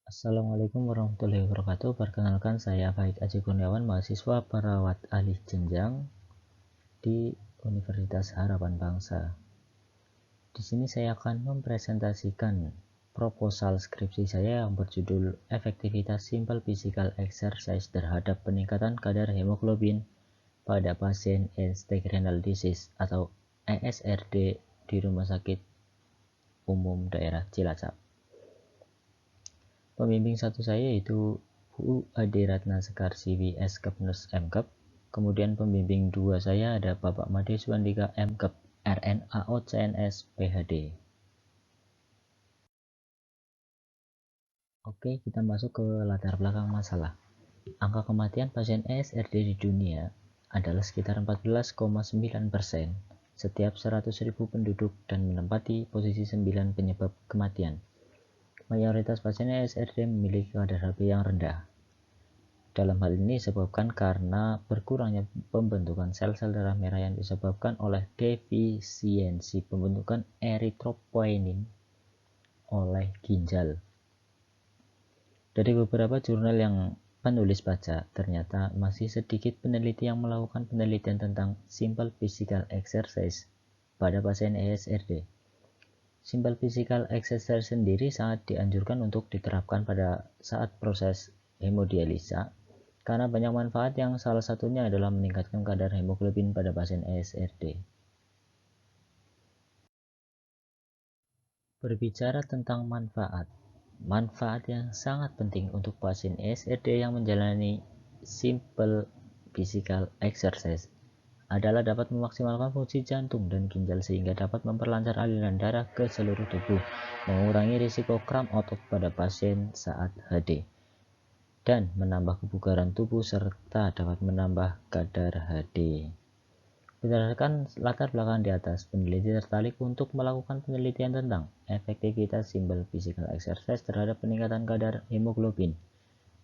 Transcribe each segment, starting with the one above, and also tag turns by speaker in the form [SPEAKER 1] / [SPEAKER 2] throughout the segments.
[SPEAKER 1] Assalamualaikum warahmatullahi wabarakatuh. Perkenalkan, saya Faik Aji Kurniawan, mahasiswa perawat alih jenjang di Universitas Harapan Bangsa. Di sini saya akan mempresentasikan proposal skripsi saya yang berjudul Efektivitas Simple Physical Exercise terhadap peningkatan kadar hemoglobin pada pasien end-stage renal disease atau ESRD di Rumah Sakit Umum Daerah Cilacap. Pembimbing satu saya yaitu Bu Ade Ratna Sekar Siwi S.Kepnus M.Kep. Kemudian pembimbing dua saya ada Bapak Made Suandika M.Kep RNAO CNS PhD. Oke, kita masuk ke latar belakang masalah. Angka kematian pasien ESRD di dunia adalah sekitar 14,9% setiap 100.000 penduduk dan menempati posisi 9 penyebab kematian. Mayoritas pasien ESRD memiliki kadar HB yang rendah. Dalam hal ini disebabkan karena berkurangnya pembentukan sel-sel darah merah yang disebabkan oleh defisiensi pembentukan eritropoietin oleh ginjal. Dari beberapa jurnal yang penulis baca, ternyata masih sedikit peneliti yang melakukan penelitian tentang simple physical exercise pada pasien ESRD. Simple physical exercise sendiri sangat dianjurkan untuk diterapkan pada saat proses hemodialisa karena banyak manfaat yang salah satunya adalah meningkatkan kadar hemoglobin pada pasien ESRD. Berbicara tentang manfaat yang sangat penting untuk pasien ESRD yang menjalani simple physical exercise adalah dapat memaksimalkan fungsi jantung dan ginjal sehingga dapat memperlancar aliran darah ke seluruh tubuh, mengurangi risiko kram otot pada pasien saat HD, dan menambah kebugaran tubuh serta dapat menambah kadar HD. Berdasarkan latar belakang di atas, peneliti tertarik untuk melakukan penelitian tentang efektivitas simple physical exercise terhadap peningkatan kadar hemoglobin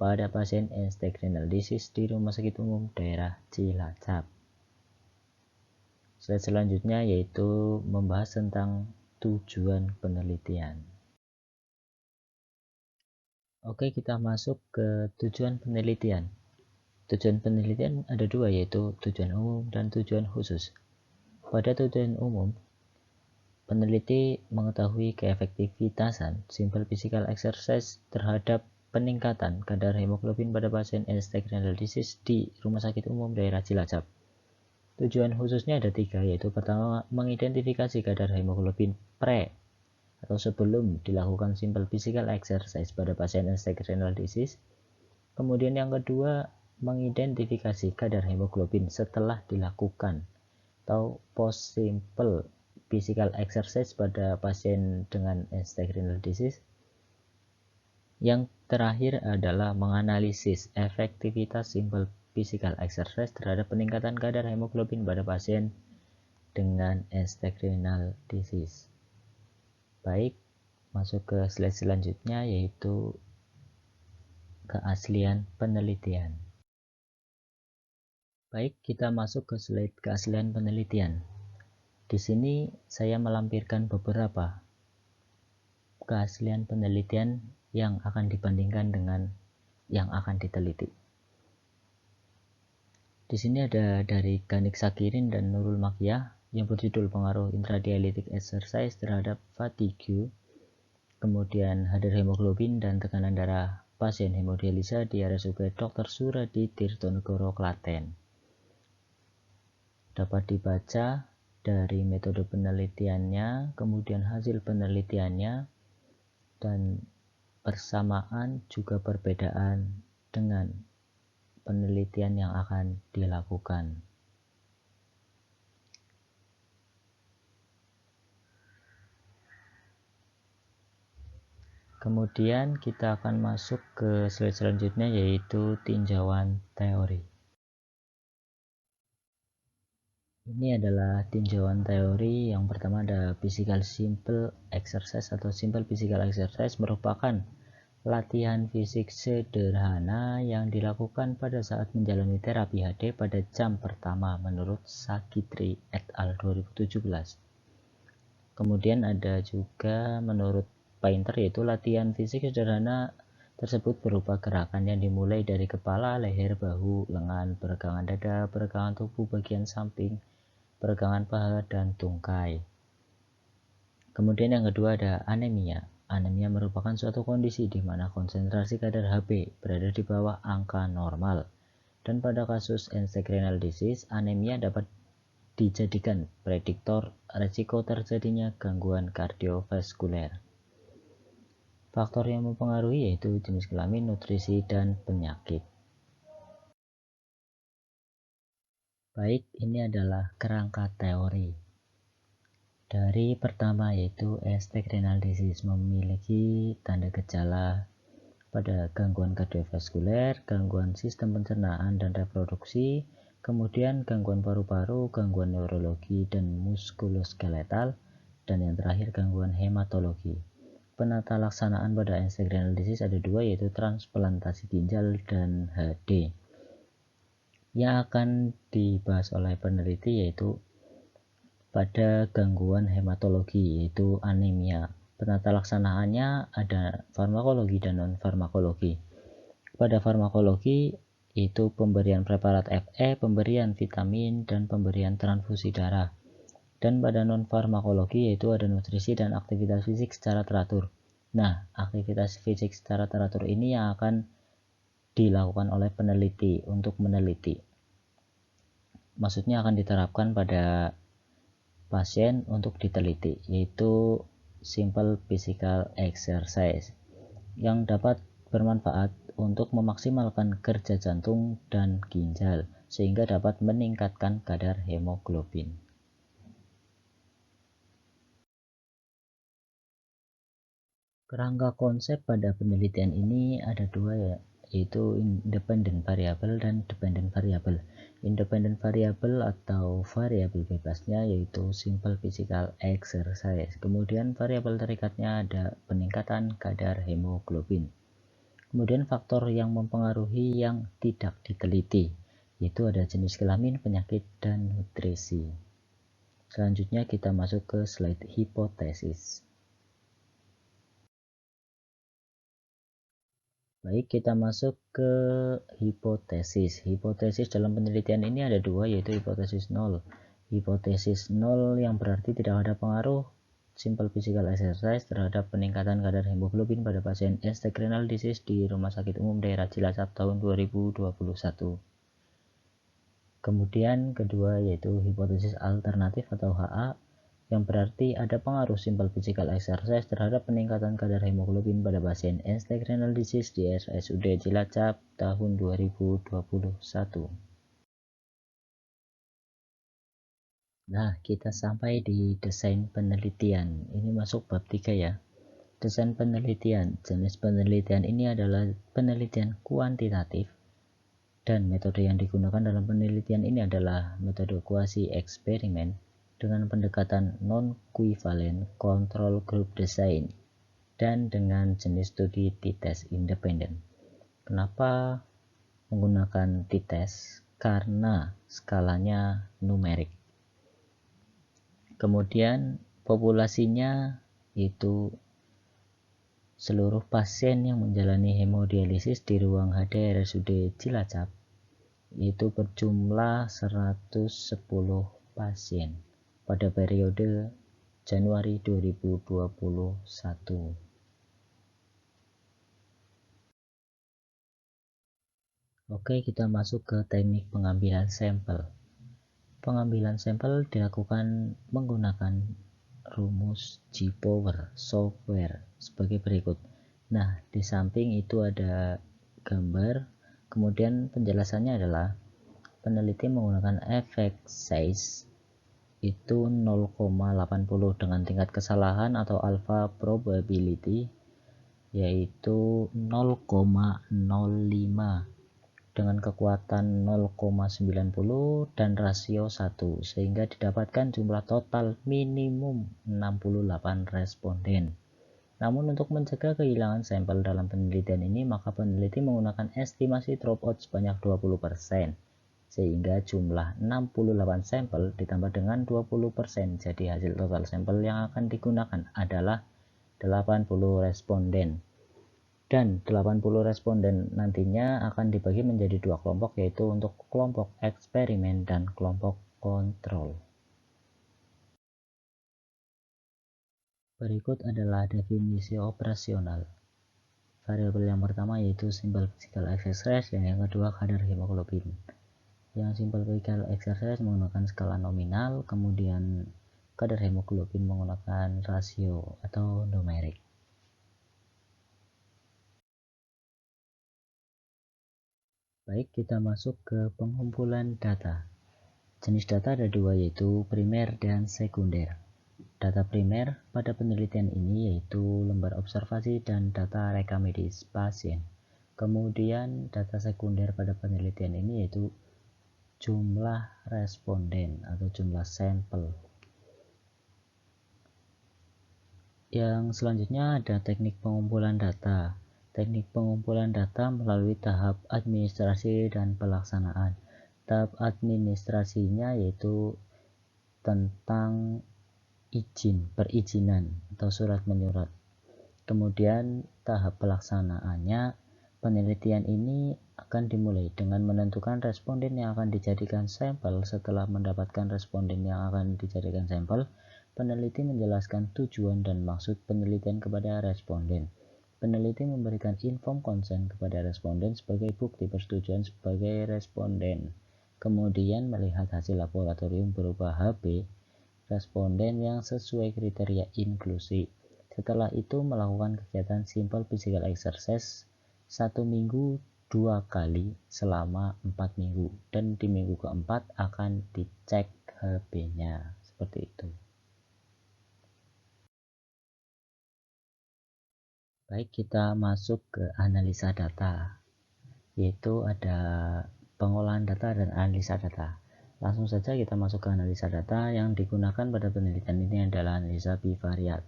[SPEAKER 1] pada pasien end-stage renal disease di Rumah Sakit Umum Daerah Cilacap. Slide selanjutnya yaitu membahas tentang tujuan penelitian. Oke, kita masuk ke tujuan penelitian. Tujuan penelitian ada dua, yaitu tujuan umum dan tujuan khusus. Pada tujuan umum, peneliti mengetahui keefektivitasan simple physical exercise terhadap peningkatan kadar hemoglobin pada pasien end-stage renal disease di Rumah Sakit Umum Daerah Cilacap. Tujuan khususnya ada tiga, yaitu pertama, mengidentifikasi kadar hemoglobin pre atau sebelum dilakukan simple physical exercise pada pasien end-stage renal disease. Kemudian yang kedua, mengidentifikasi kadar hemoglobin setelah dilakukan atau post simple physical exercise pada pasien dengan end-stage renal disease. Yang terakhir adalah menganalisis efektivitas simple physical exercise terhadap peningkatan kadar hemoglobin pada pasien dengan end-stage renal disease. Baik, masuk ke slide selanjutnya yaitu keaslian penelitian. Baik, kita masuk ke slide keaslian penelitian. Di sini saya melampirkan beberapa keaslian penelitian yang akan dibandingkan dengan yang akan diteliti. Di sini ada dari Ganik Sakirin dan Nurul Makiyah yang berjudul pengaruh intradialytic exercise terhadap fatigue, kemudian kadar hemoglobin dan tekanan darah pasien hemodialisa di RSUD Dr. Suradi Tirtonegoro Klaten. Dapat dibaca dari metode penelitiannya, kemudian hasil penelitiannya, dan persamaan juga perbedaan dengan penelitian yang akan dilakukan. Kemudian kita akan masuk ke slide selanjutnya yaitu tinjauan teori. Ini adalah tinjauan teori. Yang pertama ada physical simple exercise atau simple physical exercise merupakan latihan fisik sederhana yang dilakukan pada saat menjalani terapi HD pada jam pertama menurut Sakitri et al. 2017. Kemudian ada juga menurut Painter yaitu latihan fisik sederhana tersebut berupa gerakan yang dimulai dari kepala, leher, bahu, lengan, peregangan dada, peregangan tubuh bagian samping, peregangan paha, dan tungkai. Kemudian yang kedua ada anemia. Anemia merupakan suatu kondisi di mana konsentrasi kadar Hb berada di bawah angka normal. Dan pada kasus end-stage renal disease, anemia dapat dijadikan prediktor resiko terjadinya gangguan kardiovaskuler. Faktor yang mempengaruhi yaitu jenis kelamin, nutrisi, dan penyakit. Baik, ini adalah kerangka teori. Dari pertama yaitu end-stage renal disease memiliki tanda gejala pada gangguan kardiovaskuler, gangguan sistem pencernaan dan reproduksi, kemudian gangguan paru-paru, gangguan neurologi dan muskuloskeletal, dan yang terakhir gangguan hematologi. Penata laksanaan pada end-stage renal disease ada dua, yaitu transplantasi ginjal dan HD. Yang akan dibahas oleh peneliti yaitu pada gangguan hematologi yaitu anemia. Penata laksanaannya ada farmakologi dan non-farmakologi. Pada farmakologi itu pemberian preparat Fe, pemberian vitamin, dan pemberian transfusi darah. Dan pada non-farmakologi yaitu ada nutrisi dan aktivitas fisik secara teratur. Nah, aktivitas fisik secara teratur ini yang akan dilakukan oleh peneliti untuk meneliti. Maksudnya akan diterapkan pada pasien untuk diteliti, yaitu simple physical exercise yang dapat bermanfaat untuk memaksimalkan kerja jantung dan ginjal sehingga dapat meningkatkan kadar hemoglobin. Kerangka konsep pada penelitian ini ada dua, yaitu independent variable dan dependent variable. Independent variable atau variabel bebasnya yaitu simple physical exercise. Kemudian variabel terikatnya ada peningkatan kadar hemoglobin. Kemudian faktor yang mempengaruhi yang tidak diteliti, yaitu ada jenis kelamin, penyakit, dan nutrisi. Selanjutnya kita masuk ke slide hipotesis. Baik, kita masuk ke hipotesis. Hipotesis dalam penelitian ini ada dua, yaitu hipotesis nol. Hipotesis nol yang berarti tidak ada pengaruh simple physical exercise terhadap peningkatan kadar hemoglobin pada pasien end-stage renal disease di Rumah Sakit Umum Daerah Cilacap tahun 2021. Kemudian kedua yaitu hipotesis alternatif atau HA, yang berarti ada pengaruh simple physical exercise terhadap peningkatan kadar hemoglobin pada pasien end-stage renal disease di RSUD Cilacap tahun 2021. Nah, kita sampai di desain penelitian. Ini masuk bab 3 ya. Desain penelitian. Jenis penelitian ini adalah penelitian kuantitatif dan metode yang digunakan dalam penelitian ini adalah metode kuasi eksperimen dengan pendekatan non-kuivalen control group design dan dengan jenis studi t-test independen. Kenapa menggunakan t-test? Karena skalanya numerik. Kemudian populasinya itu seluruh pasien yang menjalani hemodialisis di ruang HD RSUD Cilacap itu berjumlah 110 pasien pada periode Januari 2021. Oke, kita masuk ke teknik pengambilan sampel. Pengambilan sampel dilakukan menggunakan rumus G-Power software sebagai berikut. Nah, di samping itu ada gambar, kemudian penjelasannya adalah peneliti menggunakan effect size itu 0,80 dengan tingkat kesalahan atau alpha probability yaitu 0,05 dengan kekuatan 0,90 dan rasio 1 sehingga didapatkan jumlah total minimum 68 responden. Namun untuk mencegah kehilangan sampel dalam penelitian ini, maka peneliti menggunakan estimasi dropout sebanyak 20%. Sehingga jumlah 68 sampel ditambah dengan 20%, jadi hasil total sampel yang akan digunakan adalah 80 responden. Dan 80 responden nantinya akan dibagi menjadi 2 kelompok, yaitu untuk kelompok eksperimen dan kelompok kontrol. Berikut adalah definisi operasional. Variabel yang pertama yaitu simple physical exercise, dan yang kedua kadar hemoglobin. Yang simple physical exercise menggunakan skala nominal, kemudian kadar hemoglobin menggunakan rasio atau numerik. Baik, kita masuk ke pengumpulan data. Jenis data ada dua, yaitu primer dan sekunder. Data primer pada penelitian ini yaitu lembar observasi dan data rekam medis pasien. Kemudian data sekunder pada penelitian ini yaitu jumlah responden atau jumlah sampel. Yang selanjutnya ada teknik pengumpulan data. Teknik pengumpulan data melalui tahap administrasi dan pelaksanaan. Tahap administrasinya yaitu tentang perizinan atau surat menyurat. Kemudian tahap pelaksanaannya, penelitian ini akan dimulai dengan menentukan responden yang akan dijadikan sampel. Setelah mendapatkan responden yang akan dijadikan sampel, peneliti menjelaskan tujuan dan maksud penelitian kepada responden. Peneliti memberikan inform consent kepada responden sebagai bukti persetujuan sebagai responden. Kemudian melihat hasil laboratorium berupa HB responden yang sesuai kriteria inklusi. Setelah itu melakukan kegiatan simple physical exercise 1 minggu 2 kali selama 4 minggu, dan di minggu keempat akan dicek HB-nya seperti itu. Baik, kita masuk ke analisa data, yaitu ada pengolahan data dan analisa data. Langsung saja kita masuk ke analisa data. Yang digunakan pada penelitian ini adalah analisa bivariat.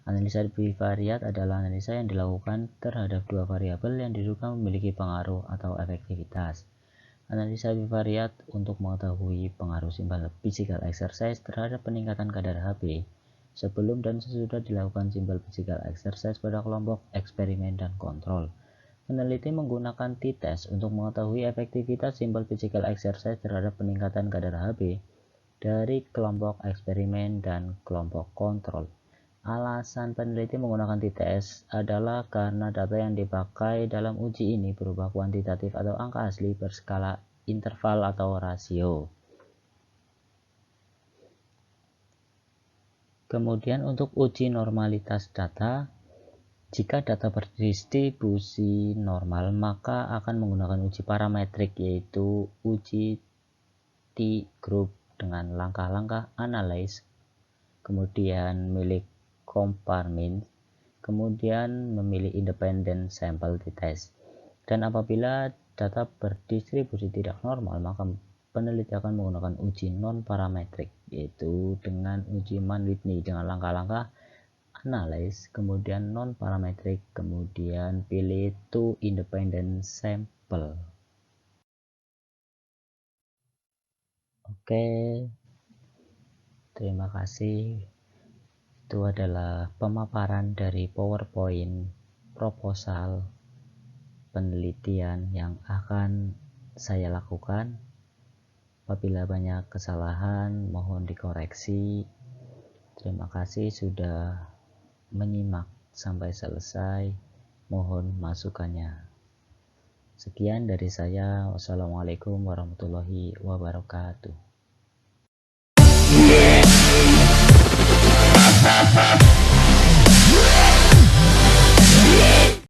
[SPEAKER 1] Analisa bivariat adalah analisa yang dilakukan terhadap dua variabel yang diduga memiliki pengaruh atau efektivitas. Analisa bivariat untuk mengetahui pengaruh simple physical exercise terhadap peningkatan kadar HB sebelum dan sesudah dilakukan simple physical exercise pada kelompok eksperimen dan kontrol. Peneliti menggunakan t-test untuk mengetahui efektivitas simple physical exercise terhadap peningkatan kadar HB dari kelompok eksperimen dan kelompok kontrol. Alasan peneliti menggunakan t-test adalah karena data yang dipakai dalam uji ini berupa kuantitatif atau angka asli berskala interval atau rasio. Kemudian untuk uji normalitas data, jika data berdistribusi normal maka akan menggunakan uji parametrik, yaitu uji T-group dengan langkah-langkah analyze, kemudian milik compartment, kemudian memilih independent sample t-test. Dan apabila data berdistribusi tidak normal, maka peneliti akan menggunakan uji non-parametrik, yaitu dengan uji Mann-Whitney dengan langkah-langkah analyze, kemudian non-parametrik, kemudian pilih two independent sample. Oke, terima kasih. Itu adalah pemaparan dari PowerPoint proposal penelitian yang akan saya lakukan. Apabila banyak kesalahan mohon dikoreksi. Terima kasih sudah menyimak sampai selesai. Mohon masukannya. Sekian dari saya. Wassalamualaikum warahmatullahi wabarakatuh.